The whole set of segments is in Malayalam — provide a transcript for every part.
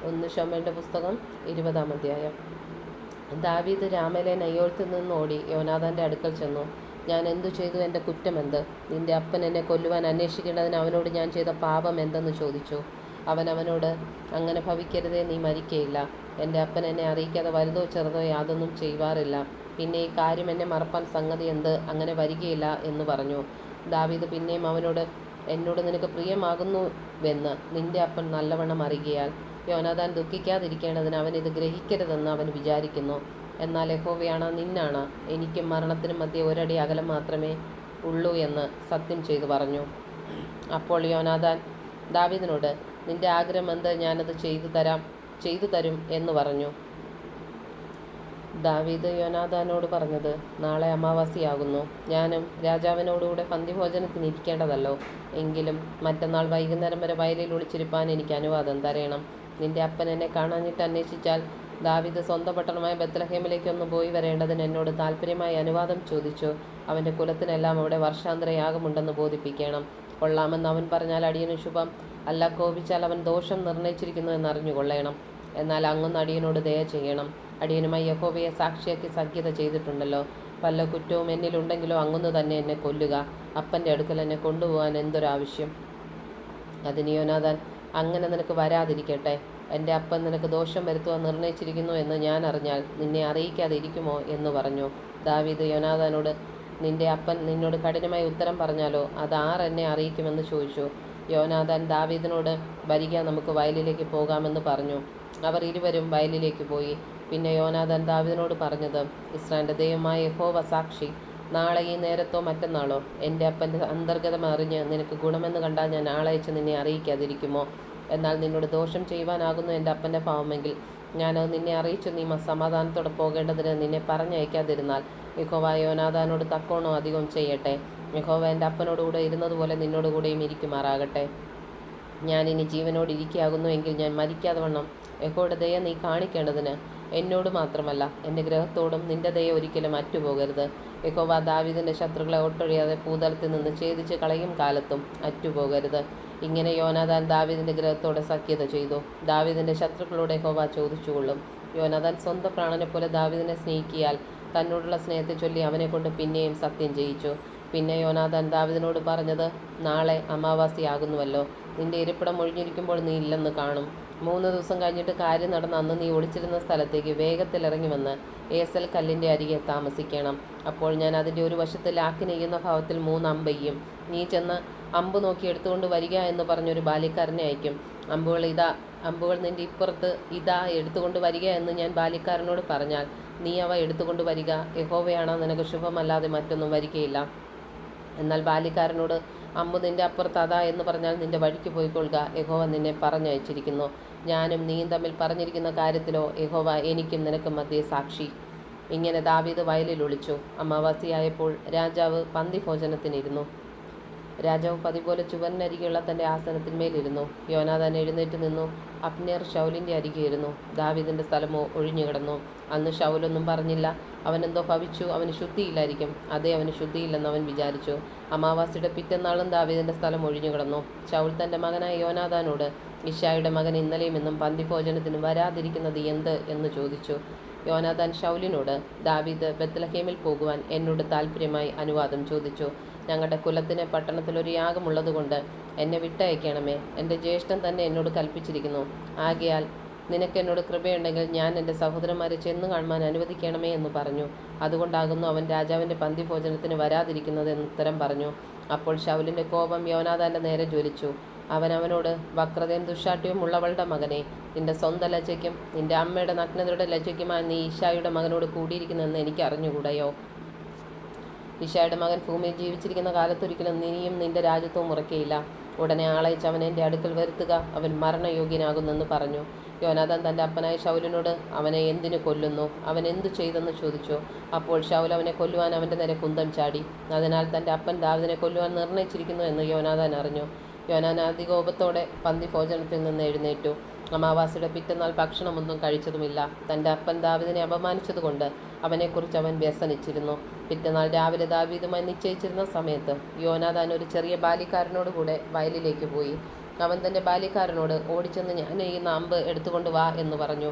1 ശമൂവേലിൻ്റെ പുസ്തകം 20-ാം അധ്യായം. ദാവീദ് രാമയിലെ നയ്യോത്തിൽ നിന്ന് ഓടി യോനാഥാൻ്റെ അടുക്കൽ ചെന്നു. ഞാൻ എന്തു ചെയ്തു? എൻ്റെ കുറ്റമെന്ത്? നിന്റെ അപ്പൻ എന്നെ കൊല്ലുവാൻ അന്വേഷിക്കേണ്ടതിന് അവനോട് ഞാൻ ചെയ്ത പാപം എന്തെന്ന് ചോദിച്ചു. അവൻ അവനോട്, അങ്ങനെ ഭവിക്കരുതേ, നീ മരിക്കയില്ല. എൻ്റെ അപ്പൻ എന്നെ അറിയിക്കാതെ വലുതോ ചെറുതോ യാതൊന്നും ചെയ്യുവാറില്ല. പിന്നെ ഈ കാര്യം എന്നെ മറപ്പാൻ സംഗതി എന്ത്? അങ്ങനെ വരികയില്ല എന്ന് പറഞ്ഞു. ദാവീദ് പിന്നെയും അവനോട്, എന്നോട് നിനക്ക് പ്രിയമാകുന്നുവെന്ന് നിന്റെ അപ്പൻ നല്ലവണ്ണം അറിയുകയാൽ യോനാഥാൻ ദുഃഖിക്കാതിരിക്കേണ്ടതിന് അവൻ ഇത് ഗ്രഹിക്കരുതെന്ന് അവൻ വിചാരിക്കുന്നു. എന്നാൽ യഹോവയാണ നിന്നാണ് എനിക്കും മരണത്തിനും മധ്യേ ഒരടി അകലം മാത്രമേ ഉള്ളൂ എന്ന് സത്യം ചെയ്തു പറഞ്ഞു. അപ്പോൾ യോനാഥാൻ ദാവീദിനോട്, നിന്റെ ആഗ്രഹം എന്ത്? ഞാനത് ചെയ്തു തരും എന്ന് പറഞ്ഞു. ദാവീദ് യോനാഥാനോട് പറഞ്ഞത്, നാളെ അമാവാസിയാകുന്നു. ഞാനും രാജാവിനോടുകൂടെ പന്തിഭോജനത്തിന് ഇരിക്കേണ്ടതല്ലോ. എങ്കിലും മറ്റന്നാൾ വൈകുന്നേരം വരെ വയലിൽ ഒളിച്ചിരിപ്പാൻ എനിക്ക് അനുവാദം തരേണം. നിന്റെ അപ്പൻ എന്നെ കാണാഞ്ഞിട്ട് അന്വേഷിച്ചാൽ ദാവീദ് സ്വന്തം പട്ടണമായ ബത്ലഹേമിലേക്കൊന്ന് പോയി വരേണ്ടതിന് എന്നോട് താല്പര്യമായി അനുവാദം ചോദിച്ചു. അവൻ്റെ കുലത്തിനെല്ലാം അവിടെ വർഷാന്തര യാഗമുണ്ടെന്ന് ബോധിപ്പിക്കണം. കൊള്ളാമെന്ന് അവൻ പറഞ്ഞാൽ അടിയന് ശുഭം, അല്ല കോപിച്ചാൽ അവൻ ദോഷം നിർണയിച്ചിരിക്കുന്നു എന്നറിഞ്ഞുകൊള്ളണം. എന്നാൽ അങ്ങൊന്ന് അടിയനോട് ദയ ചെയ്യണം. അടിയനുമായി യഹോവയെ സാക്ഷിയാക്കി സഖ്യത ചെയ്തിട്ടുണ്ടല്ലോ. വല്ല കുറ്റവും എന്നിലുണ്ടെങ്കിലോ അങ്ങൊന്ന് തന്നെ എന്നെ കൊല്ലുക. അപ്പൻ്റെ അടുക്കൽ എന്നെ കൊണ്ടുപോകാൻ എന്തൊരാവശ്യം? അതിന് യോനാഥാൻ, അങ്ങനെ നിനക്ക് വരാതിരിക്കട്ടെ. എൻ്റെ അപ്പൻ നിനക്ക് ദോഷം വരുത്തുവാൻ നിർണയിച്ചിരിക്കുന്നു എന്ന് ഞാൻ അറിഞ്ഞാൽ നിന്നെ അറിയിക്കാതെ ഇരിക്കുമോ എന്ന് പറഞ്ഞു. ദാവീദ് യോനാഥാനോട്, നിന്റെ അപ്പൻ നിന്നോട് കഠിനമായി ഉത്തരം പറഞ്ഞാലോ അത് എന്നെ അറിയിക്കുമെന്ന് ചോദിച്ചു. യോനാഥാൻ ദാവീദിനോട്, വരിക, നമുക്ക് വയലിലേക്ക് പോകാമെന്ന് പറഞ്ഞു. അവർ ഇരുവരും വയലിലേക്ക് പോയി. പിന്നെ യോനാഥാൻ ദാവീദിനോട് പറഞ്ഞത്, ഇസ്രായേലിൻ്റെ ദൈവമായ യഹോവ സാക്ഷി, നാളെ ഈ നേരത്തോ മറ്റന്നാളോ എൻ്റെ അപ്പൻ്റെ അന്തർഗതം അറിഞ്ഞ് നിനക്ക് ഗുണമെന്ന് കണ്ടാൽ ഞാൻ ആളയച്ച് നിന്നെ അറിയിക്കാതിരിക്കുമോ? എന്നാൽ നിന്നോട് ദോഷം ചെയ്യുവാനാകുന്നു എൻ്റെ അപ്പൻ്റെ ഭാവമെങ്കിൽ ഞാനത് നിന്നെ അറിയിച്ചു നീ സമാധാനത്തോടെ പോകേണ്ടതിന് നിന്നെ പറഞ്ഞയക്കാതിരുന്നാൽ യഹോവ യോനാഥാനോട് തക്കോണോ അധികം ചെയ്യട്ടെ. യഹോവ എൻ്റെ അപ്പനോടുകൂടെ ഇരുന്നതുപോലെ നിന്നോടുകൂടെയും ഇരിക്കുമാറാകട്ടെ. ഞാനിനി ജീവനോട് ഇരിക്കുകയാകുന്നു എങ്കിൽ ഞാൻ മരിക്കാതെ വണ്ണം യഹോവയുടെ ദയ നീ കാണിക്കേണ്ടതിന് എന്നോട് മാത്രമല്ല എൻ്റെ ഗ്രഹത്തോടും നിന്റെ ദയ ഒരിക്കലും അറ്റുപോകരുത്. യഹോവ ദാവീദിൻ്റെ ശത്രുക്കളെ ഒട്ടൊഴിയാതെ ഭൂതലത്തിൽ നിന്ന് ഛേദിച്ച് കളയും കാലത്തും അറ്റുപോകരുത്. ഇങ്ങനെ യോനാഥാൻ ദാവീദിൻ്റെ ഗ്രഹത്തോടെ സഖ്യത ചെയ്തു. ദാവീദിൻ്റെ ശത്രുക്കളോട് യഹോവ ചോദിച്ചുകൊള്ളും. യോനാഥാൻ സ്വന്തം പ്രാണനെ പോലെ ദാവീദിനെ സ്നേഹിക്കിയാൽ തന്നോടുള്ള സ്നേഹത്തെ ചൊല്ലി അവനെ കൊണ്ട് പിന്നെയും സത്യം ചെയ്യിച്ചു. പിന്നെ യോനാഥാൻ ദാവീദിനോട് പറഞ്ഞത്, നാളെ അമാവാസിയാകുന്നുവല്ലോ. നിന്റെ ഇരിപ്പിടം ഒഴിഞ്ഞിരിക്കുമ്പോൾ നീ ഇല്ലെന്ന് കാണും. 3 ദിവസം കഴിഞ്ഞിട്ട് കാര്യം നടന്ന അന്ന് നീ ഒളിച്ചിരുന്ന സ്ഥലത്തേക്ക് വേഗത്തിൽ ഇറങ്ങി വന്ന് ഏസൽ കല്ലിൻ്റെ അരികെ താമസിക്കണം. അപ്പോൾ ഞാൻ അതിൻ്റെ ഒരു വശത്ത് ലാക്കി നെയ്യുന്ന ഭാവത്തിൽ 3 അമ്പെയ്യും. നീ ചെന്ന് അമ്പ് നോക്കി എടുത്തുകൊണ്ട് വരിക എന്ന് പറഞ്ഞൊരു ബാല്യക്കാരനെ അയക്കും. അമ്പുകൾ നിന്റെ ഇപ്പുറത്ത് ഇതാ എടുത്തുകൊണ്ട് വരിക എന്ന് ഞാൻ ബാല്യക്കാരനോട് പറഞ്ഞാൽ നീ അവ എടുത്തുകൊണ്ട് വരിക. യഹോവയാണോ നിനക്ക് ശുഭമല്ലാതെ മറ്റൊന്നും വരികയില്ല. എന്നാൽ ബാല്യക്കാരനോട്, അമ്പ് നിന്റെ അപ്പുറത്ത് അതാ എന്ന് പറഞ്ഞാൽ നിന്റെ വഴിക്ക് പോയിക്കൊള്ളുക, യഹോവ നിന്നെ പറഞ്ഞയച്ചിരിക്കുന്നു. ഞാനും നീയും തമ്മിൽ പറഞ്ഞിരിക്കുന്ന കാര്യത്തിലോ യഹോവ എനിക്കും നിനക്കും മധ്യേ സാക്ഷി. ഇങ്ങനെ ദാവീദ് വയലിൽ ഒളിച്ചു. അമാവാസിയായപ്പോൾ രാജാവ് പന്തിഭോജനത്തിനിരുന്നു. രാജാവ് പതിപോലെ ചുവരിനരികെയുള്ള തൻ്റെ ആസനത്തിന്മേലിരുന്നു. യോനാഥാൻ എഴുന്നേറ്റ് നിന്നു. അബ്നേർ ശൗലിൻ്റെ അരികെ ഇരുന്നു. ദാവീദിൻ്റെ സ്ഥലമോ ഒഴിഞ്ഞുകിടന്നു. അന്ന് ശൗലൊന്നും പറഞ്ഞില്ല. അവനെന്തോ ഭവിച്ചു, അവന് ശുദ്ധിയില്ലായിരിക്കും. അതേ, അവന് ശുദ്ധിയില്ലെന്ന് അവൻ വിചാരിച്ചു. അമാവാസിയുടെ പിറ്റന്നാളും ദാവീദിൻ്റെ സ്ഥലം ഒഴിഞ്ഞുകിടന്നു. ശൗൽ തൻ്റെ മകനായ യോനാഥാനോട്, ഇശ്ശായിയുടെ മകൻ ഇന്നലെയും ഇന്നും പന്തിഭോജനത്തിന് വരാതിരിക്കുന്നത് എന്ത് എന്ന് ചോദിച്ചു. യോനാഥാൻ ശൗലിനോട്, ദാവീദ് ബത്ലഹേമിൽ പോകുവാൻ എന്നോട് താല്പര്യമായി അനുവാദം ചോദിച്ചു. ഞങ്ങളുടെ കുലത്തിന് പട്ടണത്തിലൊരു യാഗമുള്ളതുകൊണ്ട് എന്നെ വിട്ടയക്കണമേ. എൻ്റെ ജ്യേഷ്ഠൻ തന്നെ എന്നോട് കൽപ്പിച്ചിരിക്കുന്നു. ആകയാൽ നിനക്ക് എന്നോട് കൃപയുണ്ടെങ്കിൽ ഞാൻ എൻ്റെ സഹോദരന്മാരെ ചെന്ന് കാണുവാൻ അനുവദിക്കണമേ എന്ന് പറഞ്ഞു. അതുകൊണ്ടാകുന്നു അവൻ രാജാവിൻ്റെ പന്തിഭോജനത്തിന് വരാതിരിക്കുന്നത് എന്ന് ഉത്തരം പറഞ്ഞു. അപ്പോൾ ശൗലിൻ്റെ കോപം യോനാഥാൻ്റെ നേരെ ജ്വലിച്ചു. അവൻ അവനോട്, വക്രതയും ദുശ്ശാഠ്യവും ഉള്ളവളുടെ മകനെ, നിന്റെ സ്വന്തം ലജ്ജയ്ക്കും നിന്റെ അമ്മയുടെ നഗ്നതയുടെ ലജ്ജയ്ക്കുമായി നീ ഇശ്ശായിയുടെ മകനോട് കൂടിയിരിക്കുന്നെന്ന് എനിക്ക് അറിഞ്ഞുകൂടയോ? ഇശ്ശായിയുടെ മകൻ ഭൂമിയിൽ ജീവിച്ചിരിക്കുന്ന കാലത്തൊരിക്കലും നീയും നിന്റെ രാജ്യത്വവും ഉറക്കുകയില്ല. ഉടനെ ആളയച്ച് അവനെ എൻ്റെ അടുക്കൽ വരുത്തുക, അവൻ മരണയോഗ്യനാകുന്നെന്ന് പറഞ്ഞു. യോനാഥാൻ തൻ്റെ അപ്പനായ ശൗലിനോട്, അവനെ എന്തിനു കൊല്ലുന്നു? അവൻ എന്തു ചെയ്തെന്ന് ചോദിച്ചു. അപ്പോൾ ശൗൽ അവനെ കൊല്ലുവാൻ അവൻ്റെ നേരെ കുന്തം ചാടി. അതിനാൽ തൻ്റെ അപ്പൻ ദാവീദിനെ കൊല്ലുവാൻ നിർണയിച്ചിരിക്കുന്നു എന്ന് യോനാഥാൻ അറിഞ്ഞു. യോനാഥാൻ അതികോപത്തോടെ പന്തിഭോജനത്തിൽ നിന്ന് എഴുന്നേറ്റു. അമാവാസിയുടെ പിറ്റന്നാൾ ഭക്ഷണമൊന്നും കഴിച്ചതുമില്ല. തൻ്റെ അപ്പൻ ദാവീദിനെ അപമാനിച്ചതുകൊണ്ട് അവനെക്കുറിച്ച് അവൻ വ്യസനിച്ചിരുന്നു. പിറ്റന്നാൾ രാവിലെ ദാവീദുമായി നിശ്ചയിച്ചിരുന്ന സമയത്ത് യോനാഥാൻ ഒരു ചെറിയ ബാല്യക്കാരനോടുകൂടെ വയലിലേക്ക് പോയി. അവൻ തൻ്റെ ബാല്യക്കാരനോട്, ഓടിച്ചെന്ന് ഞാൻ ഈ അമ്പ് എടുത്തുകൊണ്ട് വാ എന്ന് പറഞ്ഞു.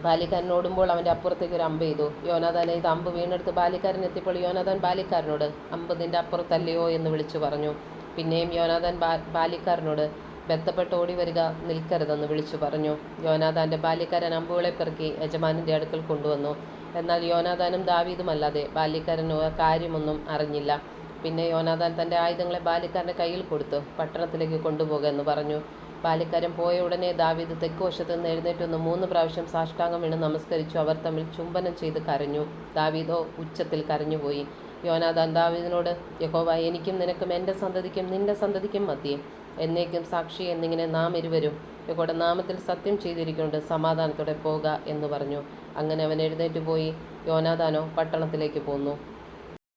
ബാല്യക്കാരൻ ഓടുമ്പോൾ അവൻ്റെ അപ്പുറത്തേക്ക് ഒരു അമ്പ് ചെയ്തു. യോനാഥാനെ ഇത് അമ്പ് വീണെടുത്ത് ബാല്യക്കാരൻ എത്തിയപ്പോൾ യോനാഥാൻ ബാല്യക്കാരനോട്, അമ്പ് നിൻ്റെ അപ്പുറത്തല്ലയോ എന്ന് വിളിച്ചു പറഞ്ഞു. പിന്നെയും യോനാഥാൻ ബാല്യക്കാരനോട്, ബന്ധപ്പെട്ട് ഓടി വരിക, നിൽക്കരുതെന്ന് വിളിച്ചു പറഞ്ഞു. യോനാഥാൻ്റെ ബാല്യക്കാരൻ അമ്പുകളെ പെറുക്കി യജമാനൻ്റെ അടുക്കൽ കൊണ്ടുവന്നു. എന്നാൽ യോനാഥാനും ദാവീദുമല്ലാതെ ബാല്യക്കാരൻ കാര്യമൊന്നും അറിഞ്ഞില്ല. പിന്നെ യോനാഥാൻ തൻ്റെ ആയുധങ്ങളെ ബാല്യക്കാരൻ്റെ കയ്യിൽ കൊടുത്തു പട്ടണത്തിലേക്ക് കൊണ്ടുപോകുക എന്ന് പറഞ്ഞു. ബാല്യക്കാരൻ പോയ ഉടനെ ദാവീദ് തെക്കുവശത്ത് നിന്ന് എഴുന്നേറ്റൊന്ന് 3 പ്രാവശ്യം സാഷ്ടാംഗം വീണ് നമസ്കരിച്ചു. അവർ തമ്മിൽ ചുംബനം ചെയ്ത് കരഞ്ഞു. ദാവീദോ ഉച്ചത്തിൽ കരഞ്ഞുപോയി. യോനാഥാൻ ദാവീദിനോട്, യഹോവ എനിക്കും നിനക്കും എൻ്റെ സന്തതിക്കും നിൻ്റെ സന്തതിക്കും മധ്യേ എന്നേക്കും സാക്ഷി എന്നിങ്ങനെ നാം ഇരുവരും യഹോവയുടെ നാമത്തിൽ സത്യം ചെയ്തിരിക്കൊണ്ട് സമാധാനത്തോടെ പോക എന്ന് പറഞ്ഞു. അങ്ങനെ അവൻ എഴുന്നേറ്റ് പോയി. യോനാഥാനോ പട്ടണത്തിലേക്ക് പോന്നു.